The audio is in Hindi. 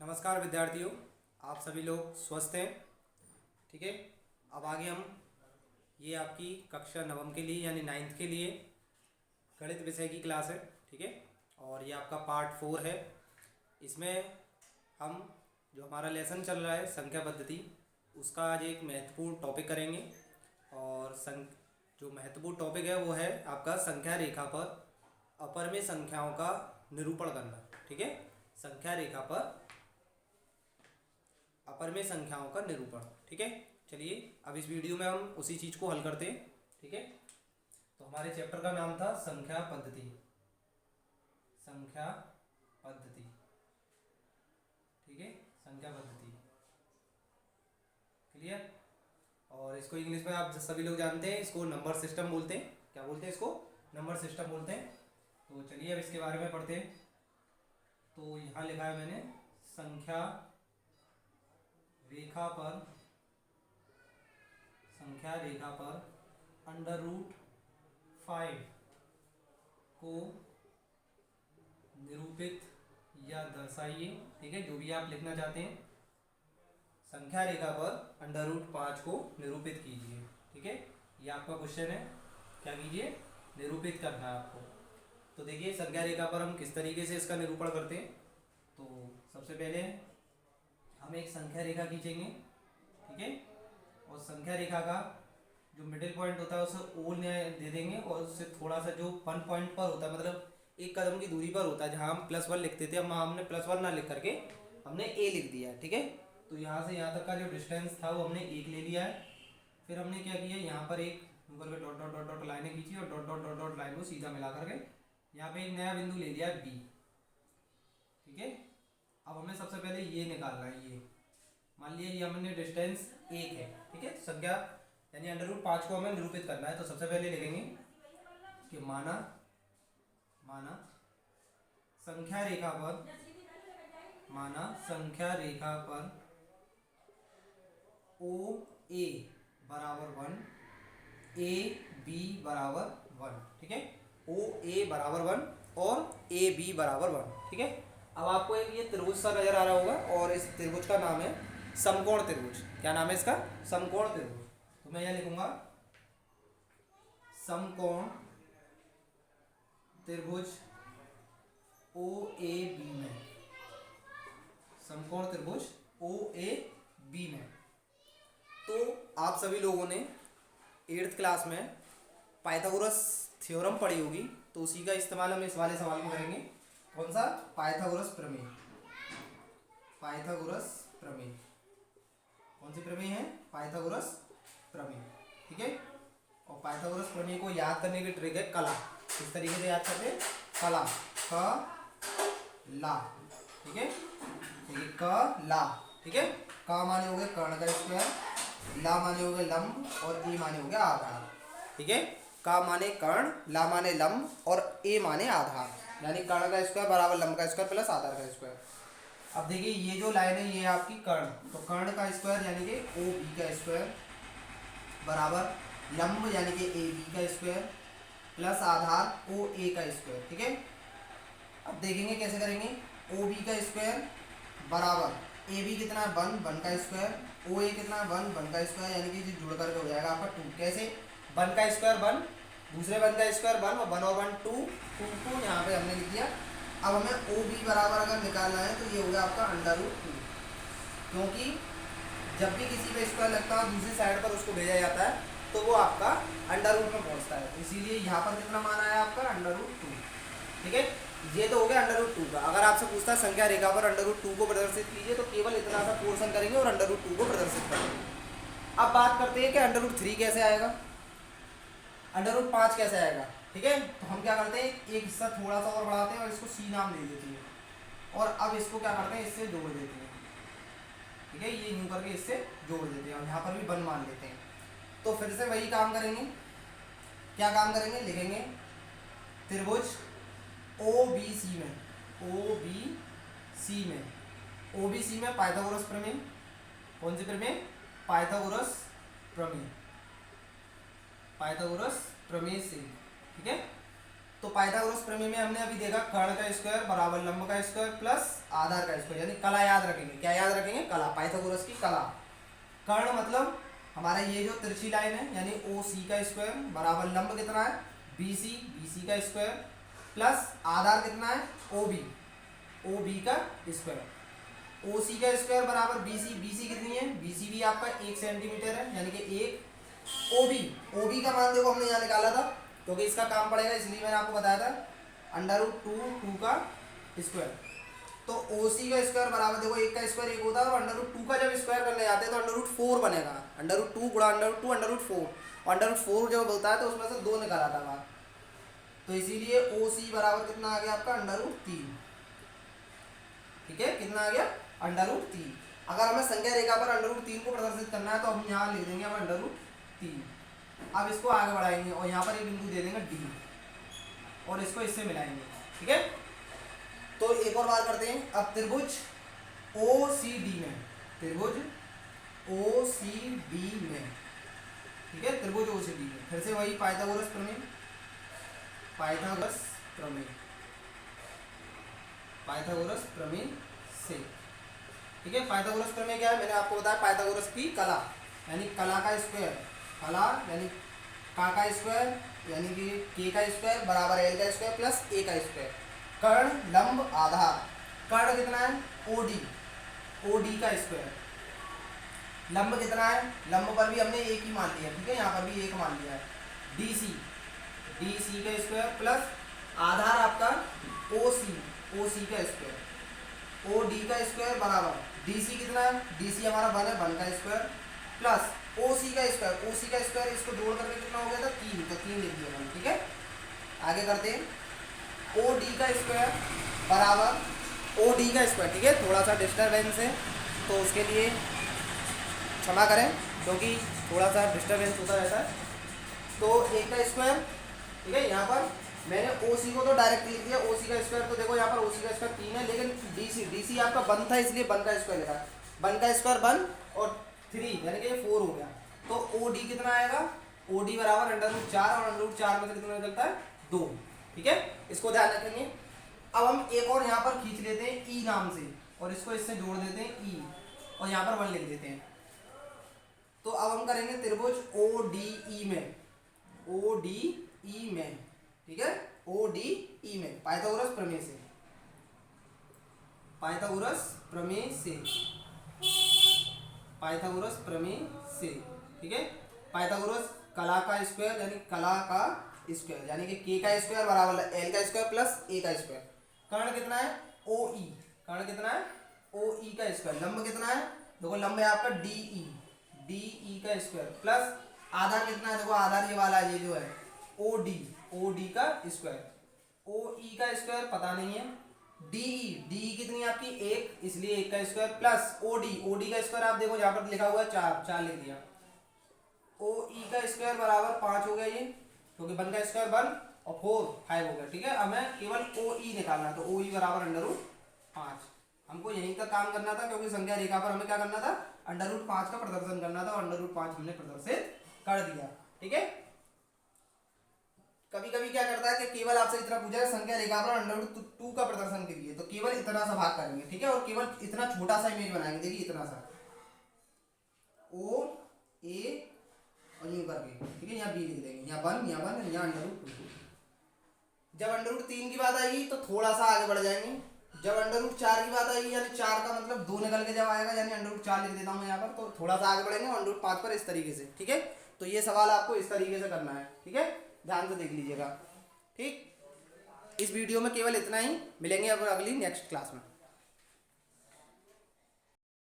नमस्कार विद्यार्थियों, आप सभी लोग स्वस्थ हैं। ठीक है। अब आगे हम ये आपकी कक्षा नवम के लिए यानी नाइन्थ के लिए गणित विषय की क्लास है। ठीक है। और ये आपका पार्ट 4 है। इसमें हम जो हमारा लेसन चल रहा है संख्या पद्धति, उसका आज एक महत्वपूर्ण टॉपिक करेंगे। और जो महत्वपूर्ण टॉपिक है वो है आपका संख्या रेखा पर अपरिमेय संख्याओं का निरूपण करना। ठीक है। संख्या रेखा पर अपरिमेय संख्याओं का निरूपण। ठीक है। चलिए अब इस वीडियो में हम उसी चीज़ को हल करते हैं। ठीक है। तो हमारे चैप्टर का नाम था संख्या पद्धति। संख्या पद्धति। ठीक है। संख्या पद्धति क्लियर। और इसको इंग्लिश में आप सभी लोग जानते हैं, इसको नंबर सिस्टम बोलते हैं। क्या बोलते हैं इसको? नंबर सिस्टम बोलते हैं। तो चलिए अब इसके बारे में पढ़ते हैं। तो यहाँ लिखा है मैंने, संख्या रेखा पर √5 को निरूपित या दर्शाइए। ठीक है। जो भी आप लिखना चाहते हैं, संख्या रेखा पर √5 को निरूपित कीजिए। ठीक है। ये आपका क्वेश्चन है। क्या कीजिए? निरूपित करना है आपको। तो देखिए संख्या रेखा पर हम किस तरीके से इसका निरूपण करते हैं। तो सबसे पहले हम एक संख्या रेखा खींचेंगे। ठीक है। और संख्या रेखा का जो मिडिल पॉइंट होता है उसे ओ दे देंगे, और उससे थोड़ा सा जो 1 पॉइंट पर होता है, मतलब एक कदम की दूरी पर होता है, जहाँ हम +1 लिखते थे, हमने +1 ना लिख करके हमने ए लिख दिया है। ठीक है। तो यहाँ से यहाँ तक का जो डिस्टेंस था वो हमने 1 ले लिया है। फिर हमने क्या किया, यहाँ पर एक ऊपर पे डॉट डॉट डॉट डॉट लाइनें खींची और dot dot dot dot line को सीधा मिला करके यहाँ पे एक नया बिंदु ले लिया है बी। ठीक है। अब हमें सबसे पहले ये निकालना है। ये मान लिया ये हमने डिस्टेंस 1 है। ठीक है। संख्या यानी √5 को हमें निरूपित करना है। तो सबसे पहले लिखेंगे कि माना संख्या रेखा पर ओ ए बराबर 1, ए बी बराबर 1। ठीक है। ओ ए बराबर 1 और ए बी बराबर 1। ठीक है। अब आपको एक ये त्रिभुज सा नजर आ रहा होगा, और इस त्रिभुज का नाम है समकोण त्रिभुज। क्या नाम है इसका? समकोण त्रिभुज। तो मैं यह लिखूंगा समकोण त्रिभुज ओ ए बी में। समकोण त्रिभुज ओ ए बी में। तो आप सभी लोगों ने 8th क्लास में पाइथागोरस थ्योरम पढ़ी होगी, तो उसी का इस्तेमाल हम इस वाले सवाल में करेंगे। कौन सा? पाइथागोरस प्रमेय। पाइथागोरस प्रमेय कौन सी प्रमेय है? पाइथागोरस प्रमेय। ठीक है। और पाइथागोरस प्रमेय को याद करने की ट्रिक है कला। किस तरीके से याद करते हैं? कला, क ला। ठीक है। देखिए क ला। ठीक है। क माने हो गए कर्ण का स्क्वायर, ला माने हो गए लंब, और ए माने हो गया आधार। ठीक है। क माने कर्ण, ला माने लंब, और ए माने आधार, यानी कर्ण का स्क्वायर बराबर लंब का स्क्वायर प्लस आधार का स्क्वायर। अब देखिए ये जो लाइन है ये आपकी कर्ण, तो कर्ण का स्क्वायर यानी कि ओ बी का स्क्वायर बराबर लंब यानी कि ए बी का स्क्वायर प्लस आधार ओ ए का स्क्वायर। ठीक है। अब देखेंगे कैसे करेंगे। ओ बी का स्क्वायर बराबर ए बी कितना है 1 का स्क्वायर, ओ ए कितना है 1 का स्क्वायर, यानी कि जुड़ करके हो जाएगा आपका 2। कैसे? 1 का स्क्वायर 1, दूसरे 1 का स्क्वायर 1, और 1 और 1 2 2 यहाँ पे हमने लिख दिया। अब हमें ओ बी बराबर अगर निकालना है तो ये हो गया आपका √2, क्योंकि जब भी किसी पे स्क्वायर लगता है दूसरी साइड पर उसको भेजा जाता है तो वो आपका √2 में पहुंचता है। इसीलिए यहाँ पर कितना मान आया आपका √2। ठीक है। ये तो हो गया √2 का। अगर आपसे पूछता है संख्या रेखा पर √2 को प्रदर्शित कीजिए, तो केवल इतना सा पोर्शन करेंगे और √2 को प्रदर्शित करेंगे। अब बात करते हैं कि √3 कैसे आएगा, √5 कैसे आएगा। ठीक है। तो हम क्या करते हैं, एक हिस्सा थोड़ा सा और बढ़ाते हैं और इसको सी नाम दे देते हैं, और अब इसको क्या करते हैं, इससे जोड़ देते हैं। ठीक है। ये यूं करके इससे जोड़ देते हैं, और यहाँ पर भी 1 मान लेते हैं। तो फिर से वही काम करेंगे। क्या काम करेंगे? लिखेंगे त्रिभुज ओ बी सी में पाइथागोरस प्रमेय। कौन सी प्रमेय? पाइथागोरस प्रमेय। पाइथागोरस प्रमेय से। ठीक है। तो तो पाइथागोरस प्रमेय में हमने अभी देखा कर्ण का स्क्वायर बराबर लंब का स्क्वायर प्लस आधार का स्क्वायर, यानी कला याद रखेंगे। क्या याद रखेंगे? कला, पाइथागोरस की कला। कर्ण मतलब हमारा ये जो तिरछी लाइन है, यानी ओ सी का स्क्वायर बराबर लंब कितना है बी सी का स्क्वायर प्लस आधार कितना है ओ बी का स्क्वायर। ओ सी का स्क्वायर बराबर बी सी कितनी है? बी सी भी आपका 1 सेंटीमीटर है, यानी कि 1। ओ बी का मान देखो हमने यहाँ निकाला था, क्योंकि इसका काम पड़ेगा इसलिए मैंने आपको बताया था √2 का स्क्वायर। तो ओ सी का स्क्वायर बराबर देखो 1 का स्क्वायर 1 होता है, और √2 का जब स्क्वायर करने जाते हैं तो √4 बनेगा। √2 गुणा √2 √4, और √4 जब होता है तो उसमें से 2 निकाला था बाहर, तो इसीलिए ओ सी बराबर कितना आ गया आपका √3। ठीक है, कितना आ गया √3। अगर हमें संख्या रेखा पर √3 को प्रदर्शित करना है तो हम यहाँ लिख देंगे हम √3। अब इसको आगे बढ़ाएंगे और यहाँ पर एक बिंदु दे देंगे डी, और इसको इससे मिलाएंगे। ठीक है, तो एक और बार करते हैं। अब त्रिभुज ओ सी डी में, त्रिभुज ओ सी डी में, ठीक है, त्रिभुज ओ सी डी में फिर से वही पाइथागोरस प्रमेय, पाइथागोरस प्रमेय से। ठीक है, पाइथागोरस प्रमेय क्या है? मैंने आपको बताया पाइथागोरस की कला, यानी कला का स्क्वायर, कला यानी का स्क्वायर यानी कि के का स्क्वायर बराबर एल का स्क्वायर प्लस ए का स्क्वायर। कर्ण लंब आधार, कर्ण कितना है ओ डी का स्क्वायर, लंब कितना है, लंब पर भी हमने एक ही मान लिया। ठीक है, यहाँ पर भी एक मान लिया है, डी सी का स्क्वायर प्लस आधार आपका ओ सी का स्क्वायर, ओ डी का स्क्वायर बराबर डी सी कितना है, डी सी हमारा 1 है, 1 का स्क्वायर प्लस ओ सी का स्क्वायर, इसको जोड़ करके कितना हो गया था 3, तो 3 लिख दिया मैंने। ठीक है, आगे करते हैं ओ डी का स्क्वायर बराबर ओ डी का स्क्वायर। ठीक है, थोड़ा सा डिस्टर्बेंस है तो उसके लिए क्षमा करें, क्योंकि थोड़ा सा डिस्टर्बेंस होता रहता है। तो एक का स्क्वायर, ठीक है, यहाँ पर मैंने ओ सी को तो डायरेक्ट लिख दिया, ओ सी का स्क्वायर, तो देखो यहाँ पर ओ सी का स्क्वायर 3 है, लेकिन डी सी आपका 1 था इसलिए 1 का स्क्वायर लिखा, 1 का स्क्वायर 1 और 3 यानी कि ये 4 हो गया। तो ओ डी कितना आएगा, ओ डी बराबर √4, और √4 में से कितना निकलता है 2। ठीक है, इसको ध्यान रखेंगे। अब हम एक और यहाँ पर खींच लेते हैं ई नाम से, और इसको इससे जोड़ देते हैं ई, और यहाँ पर 1 लिख देते हैं। तो अब हम करेंगे त्रिभुज ओ डी ई में, ठीक है, ओ डी ई में पाइथागोरस प्रमेय से, ठीक है। पाइथागोरस कला का स्क्वायर यानी कि के का स्क्वायर बराबर एल का स्क्वायर प्लस ए का स्क्वायर। कर्ण कितना है ओ ई, का स्क्वायर। लंब कितना है, देखो लंब है आपका डी ई का स्क्वायर प्लस आधार कितना है, देखो आधार ये वाला है, ये जो है ओ डी का स्क्वायर। ओ ई का स्क्वायर पता नहीं है, डी कितनी है आपकी 1, इसलिए 1 का स्क्वायर प्लस ओ डी का स्क्वायर आप देखो यहाँ पर लिखा हुआ है 4 लिख दिया। ओ ई का स्क्वायर बराबर 5 हो गया ये, क्योंकि 1 का स्क्वायर 1 और 4 5 हो गया। ठीक है, हमें केवल ओ ई निकालना, तो ओ ई बराबर √5। हमको यहीं तक काम करना था, क्योंकि संख्या रेखा पर हमें क्या करना था, √5 का प्रदर्शन करना था, और √5 हमने प्रदर्शित कर दिया। ठीक है, कभी कभी क्या करता है कि केवल आपसे इतना पूछा है संख्या रेखा पर √2 का प्रदर्शन करिए, तो केवल इतना सा भाग करेंगे। ठीक है, और केवल इतना छोटा सा इमेज बनाएंगे, देखिए इतना सा ओ ए और यूं करके। ठीक है, यहाँ बी लिख देंगे, यहाँ 1 यहाँ √2। जब √3 की बात आएगी तो थोड़ा सा आगे बढ़ जाएंगे। जब √4 की बात आएगी, यानी 4 का मतलब 2 निकल के जब आएगा, यानी √4 लिख देता हूँ यहाँ पर, तो थोड़ा सा आगे बढ़ेंगे √5 पर इस तरीके से। ठीक है, तो ये सवाल आपको इस तरीके से करना है। ठीक है, ध्यान से देख लीजिएगा। ठीक, इस वीडियो में केवल इतना ही, मिलेंगे अब अगली नेक्स्ट क्लास में।